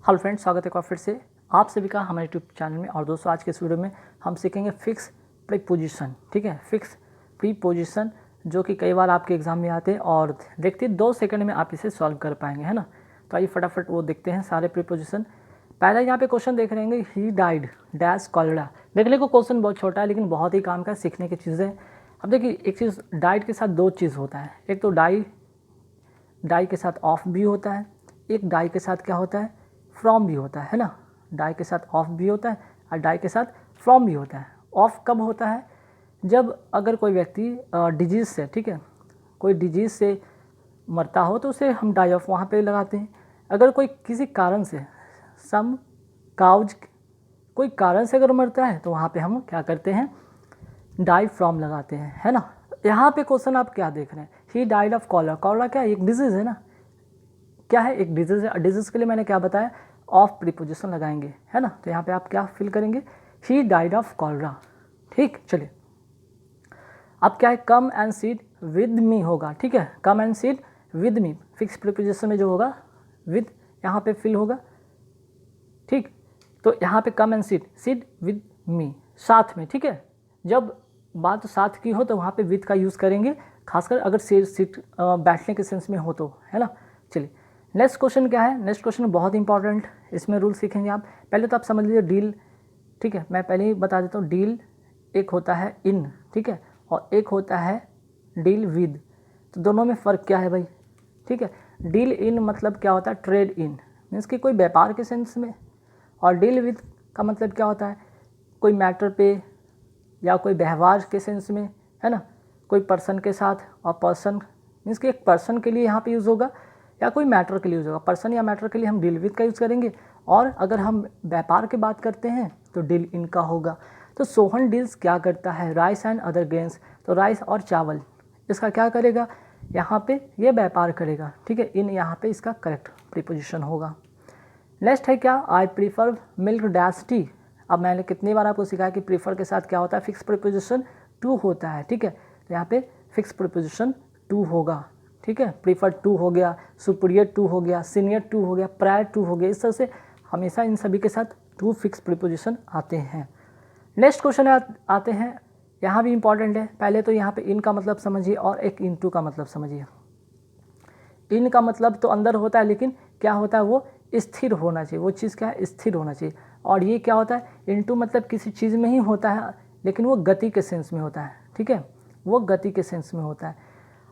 Hello friends, स्वागत है एक बार फिर से आप सभी का हमारे यूट्यूब चैनल में। और दोस्तों, आज के इस वीडियो में हम सीखेंगे फिक्स प्रीपोजिशन। ठीक है, फिक्स प्रीपोजिशन जो कि कई बार आपके एग्जाम में आते हैं और देखते 2 सेकंड में आप इसे सॉल्व कर पाएंगे, है ना। तो आइए फटाफट वो देखते हैं सारे प्रीपोजिशन। पहला यहाँ पे क्वेश्चन देख रहे हैं, ही डाइड डैश कॉलेरा। देखने को क्वेश्चन बहुत छोटा है लेकिन बहुत ही काम का, सीखने की चीज़ें। अब देखिए, एक चीज़ डाइड के साथ 2 चीज़ होता है। एक तो डाई के साथ ऑफ भी होता है, एक डाई के साथ क्या होता है, फ्रॉम भी होता है ना। डाई के साथ ऑफ भी होता है और डाई के साथ फ्रॉम भी होता है। ऑफ कब होता है, जब अगर कोई व्यक्ति डिजीज़ से, ठीक है, कोई डिजीज़ से मरता हो तो उसे हम डाई ऑफ वहाँ पे लगाते हैं। अगर कोई किसी कारण से सम काउज कोई कारण से अगर मरता है तो वहाँ पे हम क्या करते हैं, डाई फ्रॉम लगाते हैं, है ना। यहाँ पे क्वेश्चन आप क्या देख रहे हैं, he died of cholera. Cholera क्या है, एक डिजीज़ है ना। क्या है, एक डिजीज़ है। डिजीज़ के लिए मैंने क्या बताया, ऑफ प्रीपोजिशन लगाएंगे, है ना। तो यहाँ पे आप क्या फिल करेंगे, ही डाइड ऑफ कॉलरा। ठीक, चलिए अब क्या है, come and seat with me होगा। ठीक है, come and seat with me, fix preposition में जो होगा विद यहाँ पे फिल होगा। ठीक, तो यहाँ पे come and seat with me, साथ में। ठीक है, जब बात साथ की हो तो वहाँ पे विद का यूज़ करेंगे, खासकर अगर सीट बैठने के सेंस में हो तो, है ना। चलिए नेक्स्ट क्वेश्चन क्या है, नेक्स्ट क्वेश्चन बहुत इंपॉर्टेंट, इसमें रूल सीखेंगे आप। पहले तो आप समझ लीजिए डील, ठीक है, मैं पहले ही बता देता हूँ। डील एक होता है इन, ठीक है, और एक होता है डील विद। तो दोनों में फ़र्क क्या है भाई, ठीक है। डील इन मतलब क्या होता है, ट्रेड इन, मीन्स कि कोई व्यापार के सेंस में। और डील विद का मतलब क्या होता है, कोई मैटर पे या कोई व्यवहार के सेंस में, है ना। कोई पर्सन के साथ, और पर्सन मीन्स कि एक पर्सन के लिए यहाँ पे यूज़ होगा या कोई मैटर के लिए यूज़ होगा। पर्सन या मैटर के लिए हम डील विद का यूज़ करेंगे, और अगर हम व्यापार की बात करते हैं तो डील इन का होगा। तो सोहन डील्स क्या करता है, राइस एंड अदर ग्रेन्स। तो राइस और चावल, इसका क्या करेगा, यहाँ पे ये व्यापार करेगा। ठीक है, इन यहाँ पे इसका करेक्ट प्रीपोजिशन होगा। नेक्स्ट है क्या, I prefer milk dash T. अब मैंने कितनी बार आपको सिखाया कि प्रीफर के साथ क्या होता है, फिक्स प्रीपोजिशन टू होता है। ठीक है, तो यहाँ पे फिक्स प्रीपोजिशन टू होगा। ठीक है, प्रीफर टू हो गया, सुपीरियर टू हो गया, सीनियर टू हो गया, प्रायर टू हो गया। इस तरह से हमेशा इन सभी के साथ टू फिक्स प्रीपोजिशन आते हैं। नेक्स्ट क्वेश्चन आते हैं, यहाँ भी इंपॉर्टेंट है। पहले तो यहाँ पे इन का मतलब समझिए और एक इन टू का मतलब समझिए। इन का मतलब तो अंदर होता है, लेकिन क्या होता है, वो स्थिर होना चाहिए, वो चीज़ क्या है, स्थिर होना चाहिए। और ये क्या होता है, इनटू मतलब किसी चीज़ में ही होता है, लेकिन वो गति के सेंस में होता है। ठीक है, वो गति के सेंस में होता है।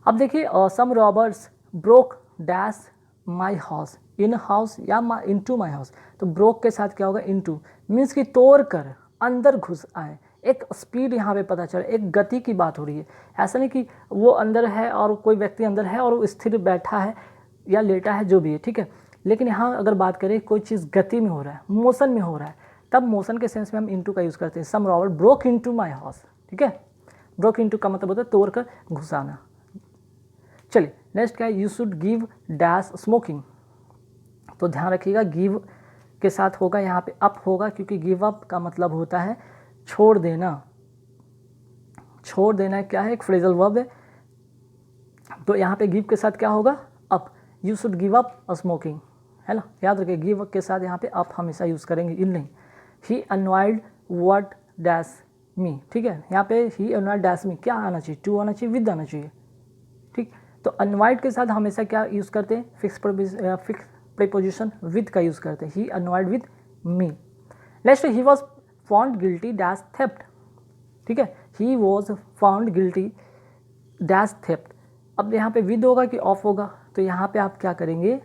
अब देखिए, some robbers broke dash my house, in house या इनटू माई हाउस। तो ब्रोक के साथ क्या होगा, इनटू, मीन्स कि तोड़ कर अंदर घुस आए। एक स्पीड यहाँ पे पता चला, एक गति की बात हो रही है। ऐसा नहीं कि वो अंदर है और कोई व्यक्ति अंदर है और वो स्थिर बैठा है या लेटा है, जो भी है। ठीक है, लेकिन यहाँ अगर बात करें कोई चीज़ गति में हो रहा है, मोशन में हो रहा है, तब मोशन के सेंस में हम इनटू का यूज़ करते हैं। Some Robert broke into my house. ठीक है, ब्रोक इनटू का मतलब होता है तोड़ कर घुसाना। चलिए नेक्स्ट क्या है, you should give dash smoking. तो ध्यान रखिएगा, गिव के साथ होगा यहाँ पे अप होगा, क्योंकि गिव अप का मतलब होता है छोड़ देना। छोड़ देना क्या है, एक फ्रेजल वर्ब है। तो यहाँ पे गिव के साथ क्या होगा, up. You should give up smoking, है ना। याद रखिए, गिव अप के साथ यहाँ पे अप हमेशा यूज़ करेंगे, इन नहीं। ही अनवाइड व्हाट डैश मी। ठीक है, यहाँ पे ही अनवाइड डैश मी क्या आना चाहिए, टू आना चाहिए, विद आना चाहिए। ठीक, तो अनवाइड के साथ हमेशा क्या यूज़ करते हैं, फिक्स प्रीपोजिशन विद का यूज़ करते हैं। He annoyed with me. Next, he was found guilty dash theft. ठीक है, he was found guilty dash theft. अब यहाँ पे विद होगा कि ऑफ होगा, तो यहाँ पे आप क्या करेंगे,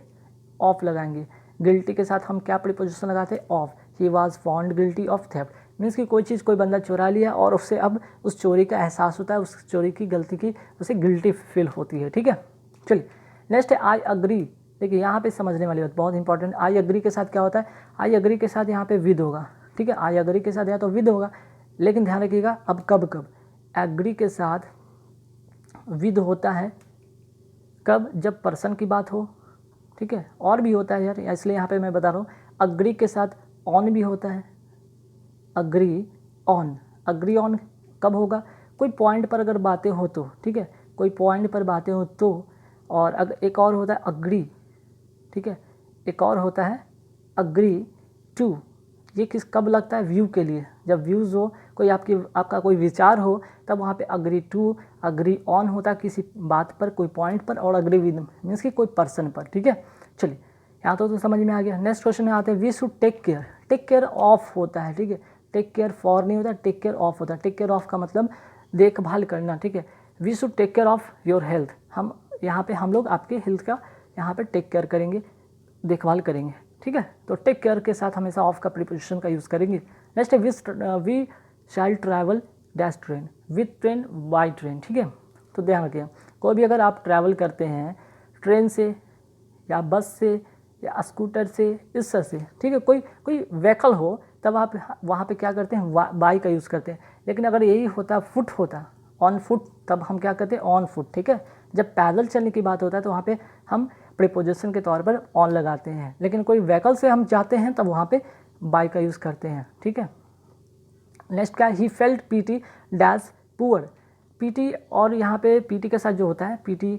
ऑफ लगाएंगे। गिल्टी के साथ हम क्या प्रीपोजिशन लगाते हैं, of. He was found guilty of theft, means कि कोई चीज़ कोई बंदा चुरा लिया और उससे अब उस चोरी का एहसास होता है, उस चोरी की गलती की उसे गिल्टी फील होती है। ठीक है, चलिए नेक्स्ट है आई अग्री। देखिए यहाँ पे समझने वाली बात बहुत इंपॉर्टेंट, आई अग्री के साथ क्या होता है, आई अग्री के साथ यहाँ पे विद होगा। ठीक है, आई अग्री के साथ या तो विद होगा, लेकिन ध्यान रखिएगा अब कब एग्री के साथ विद होता है, कब, जब पर्सन की बात हो। ठीक है, और भी होता है यार, इसलिए यहाँ पे मैं बता रहा हूँ। अग्री के साथ ऑन भी होता है, अग्री ऑन। अग्री ऑन कब होगा, कोई पॉइंट पर अगर बातें हो तो। ठीक है, कोई पॉइंट पर बातें हो तो। और अगर एक और होता है अग्री, ठीक है, एक और होता है अग्री टू, ये किस कब लगता है, व्यू के लिए, जब व्यूज़ हो, कोई आपका कोई विचार हो, तब वहाँ पे अग्री टू, अग्री ऑन होता है किसी बात पर, कोई पॉइंट पर, और अग्री विद मीन्स कि कोई पर्सन पर। ठीक है, चलिए यहाँ तो समझ में आ गया। नेक्स्ट क्वेश्चन में आते हैं, we should take care, take care of होता है। ठीक है, टेक केयर फॉर नहीं होता, टेक केयर ऑफ होता है। टेक केयर ऑफ का मतलब देखभाल करना। ठीक है, we should take care of your health, हम यहाँ पे हम लोग आपके हेल्थ का यहाँ पे टेक केयर करेंगे, देखभाल करेंगे। ठीक है, तो टेक केयर के साथ हमेशा ऑफ का प्रीपोजिशन का यूज़ करेंगे। नेक्स्ट है we shall travel dash train, with train, by train. ठीक है, तो ध्यान रखिए, कोई भी अगर आप ट्रैवल करते हैं ट्रेन से या बस से या स्कूटर से, इस तरह से, ठीक है, कोई व्हीकल हो, तब आप वहाँ पे क्या करते हैं, बाई का यूज़ करते हैं। लेकिन अगर यही होता फुट होता, ऑन फुट, तब हम क्या करते हैं, ऑन फुट। ठीक है, जब पैदल चलने की बात होता है तो वहाँ पे हम प्रीपोजिशन के तौर पर ऑन लगाते हैं, लेकिन कोई व्हीकल से हम जाते हैं तब वहाँ पे बाई का यूज़ करते हैं। ठीक है, नेक्स्ट क्या है, he felt PT dash poor, PT, और यहाँ पे पीटी के साथ जो होता है, पीटी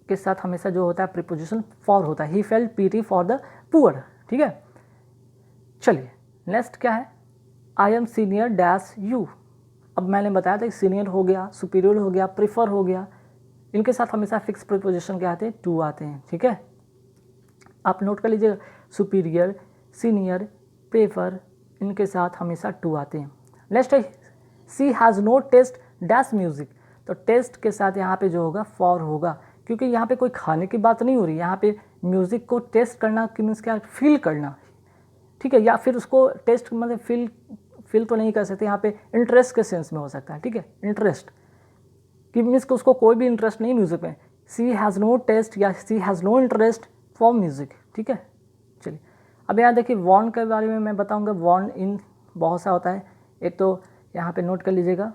के साथ हमेशा जो होता है प्रीपोजिशन फॉर होता है, he felt PT for the poor. ठीक है, चलिए नेक्स्ट क्या है, I M senior dash you, अब मैंने बताया था कि सीनियर हो गया, सुपीरियर हो गया, प्रीफर हो गया, इनके साथ हमेशा फिक्स प्रीपोजिशन क्या आते हैं, टू आते हैं। ठीक है, आप नोट कर लीजिएगा, सुपीरियर, सीनियर, प्रेफर, इनके साथ हमेशा टू आते हैं। नेक्स्ट है, she has no taste dash music, तो टेस्ट के साथ यहाँ पे जो होगा फॉर होगा, क्योंकि यहाँ पे कोई खाने की बात नहीं हो रही, यहाँ पे म्यूज़िक को टेस्ट करना कि मीन्स क्या, फील करना। ठीक है, या फिर उसको टेस्ट मतलब फील तो नहीं कर सकते, यहाँ पे इंटरेस्ट के सेंस में हो सकता है। ठीक है, इंटरेस्ट कि मीन्स कि उसको कोई भी इंटरेस्ट नहीं म्यूज़िक में, सी हैज़ नो टेस्ट या she has no interest for music. ठीक है, चलिए अब यहाँ देखिए वॉर्न के बारे में मैं बताऊँगा। वॉर्न इन बहुत सा होता है, एक तो यहाँ पे नोट कर लीजिएगा,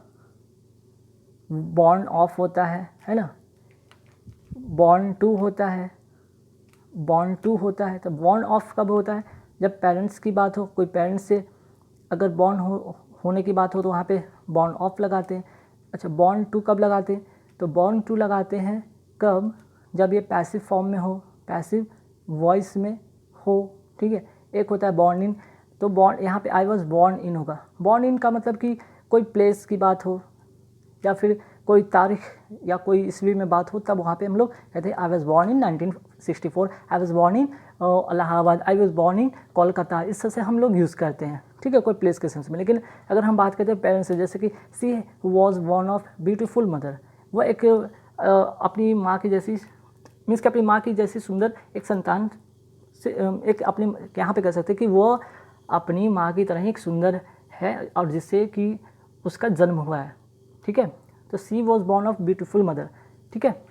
बॉर्न ऑफ होता है ना, बॉर्न टू होता है, बॉर्न टू होता है। तो बॉर्न ऑफ कब होता है, जब पेरेंट्स की बात हो, कोई पेरेंट्स से अगर बॉर्न होने की बात हो तो वहाँ पे बॉर्न ऑफ लगाते हैं। अच्छा, बॉर्न टू कब लगाते हैं, तो बॉर्न टू लगाते हैं कब, जब ये पैसिव फॉर्म में हो, पैसिव वॉइस में हो। ठीक है, एक होता है बॉर्न इन, तो बॉर्न यहाँ पे आई वॉज बॉर्न इन होगा। बॉर्न इन का मतलब कि कोई प्लेस की बात हो या फिर कोई तारीख या कोई ईस्वी में बात हो, तब वहाँ पे हम लोग कहते हैं I was born in 1964, I was born in Allahabad, I was born in Kolkata, इस तरह से हम लोग यूज़ करते हैं। ठीक है, कोई प्लेस के सेंस में। लेकिन अगर हम बात करते हैं पेरेंट्स से, जैसे कि she was born of beautiful mother, वह एक अपनी माँ की जैसी, मीन्स कि अपनी माँ की जैसी सुंदर एक संतान से, एक अपनी यहाँ पे कह सकते हैं कि वो अपनी माँ की तरह ही एक सुंदर है और जिससे कि उसका जन्म हुआ है। ठीक है, तो she was born of beautiful mother. ठीक है,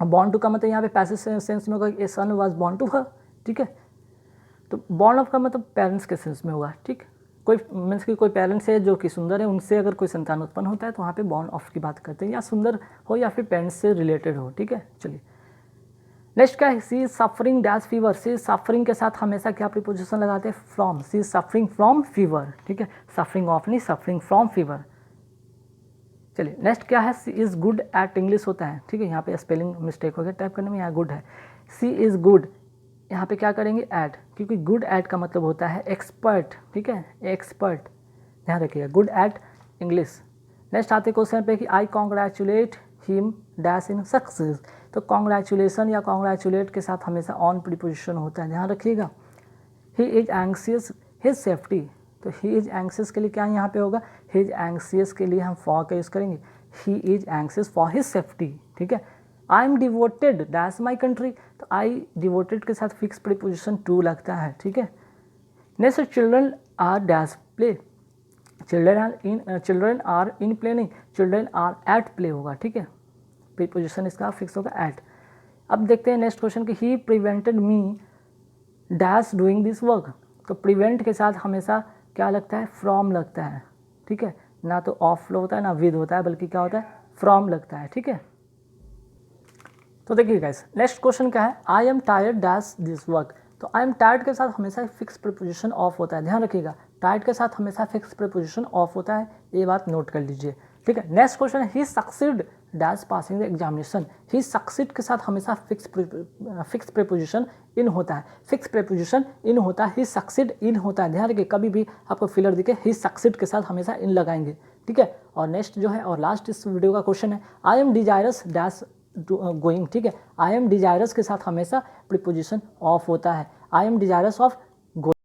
बॉर्न टू का मतलब यहाँ पे पैसिव सेंस में होगा, ए सन वाज बॉर्न टू हर। ठीक है, तो बॉर्न ऑफ का मतलब पेरेंट्स के सेंस में होगा। ठीक, कोई मीन्स कि कोई पेरेंट्स है जो कि सुंदर है, उनसे अगर कोई संतान उत्पन्न होता है तो वहाँ पे बॉर्न ऑफ की बात करते हैं, या सुंदर हो या फिर पेरेंट्स से रिलेटेड हो। ठीक है, चलिए नेक्स्ट क्या है, she is suffering dash fever, she is suffering के साथ हमेशा क्या प्रीपोजिशन लगाते हैं, from, she is suffering from fever. ठीक है, सफरिंग ऑफ नहीं, सफरिंग फ्रॉम फीवर। चलिए नेक्स्ट क्या है, she is good at English होता है। ठीक है, यहाँ पे स्पेलिंग मिस्टेक हो गया टाइप करने में, यहाँ गुड है, सी इज़ गुड, यहाँ पे क्या करेंगे एट, क्योंकि गुड एट का मतलब होता है एक्सपर्ट। ठीक है, एक्सपर्ट, ध्यान रखिएगा, गुड एट इंग्लिश। नेक्स्ट आते क्वेश्चन पे कि I congratulate him dash in success, तो कॉन्ग्रेचुलेशन या कॉन्ग्रेचुलेट के साथ हमेशा ऑन प्रीपोजिशन होता है, ध्यान रखिएगा। ही इज एंग्सियस हिज सेफ्टी, तो ही इज एंग्सियस के लिए क्या यहाँ पे होगा, ही इज एंग्सियस के लिए हम फॉर का यूज़ करेंगे, he is anxious for his safety. ठीक है, I am devoted dash my country, तो आई डिवोटेड के साथ फिक्स प्रीपोजिशन टू लगता है। ठीक है, next children are dash play, children are in play नहीं, चिल्ड्रन आर एट प्ले होगा। ठीक है, प्रीपोजिशन इसका फिक्स होगा एट। अब देखते हैं नेक्स्ट क्वेश्चन कि he prevented me dash doing this work, तो प्रिवेंट के साथ हमेशा क्या लगता है, फ्रॉम लगता है। ठीक है, ना तो ऑफ होता है ना विद होता है, बल्कि क्या होता है, फ्रॉम लगता है। ठीक है, तो देखिए गाइस नेक्स्ट क्वेश्चन क्या है, I am tired dash this work, तो आई एम टायर्ड के साथ हमेशा फिक्स प्रीपोजिशन ऑफ होता है, ध्यान रखिएगा, टायर्ड के साथ हमेशा फिक्स प्रीपोजिशन ऑफ होता है, ये बात नोट कर लीजिए। ठीक है। नेक्स्ट क्वेश्चन है he succeed dash passing the examination. He succeed के साथ हमेशा फिक्स प्रीपोजिशन इन होता है, फिक्स प्रीपोजिशन इन होता है, ही सक्सीड इन होता है। ध्यान रखिए कभी भी आपको फिलर दिखे ही सक्सीड के साथ हमेशा इन लगाएंगे, ठीक है। और नेक्स्ट जो है और लास्ट इस वीडियो का क्वेश्चन है I M desirous dash going, ठीक है। आई एम डिजायरस के साथ हमेशा प्रीपोजिशन ऑफ होता है, आई एम डिजायरस ऑफ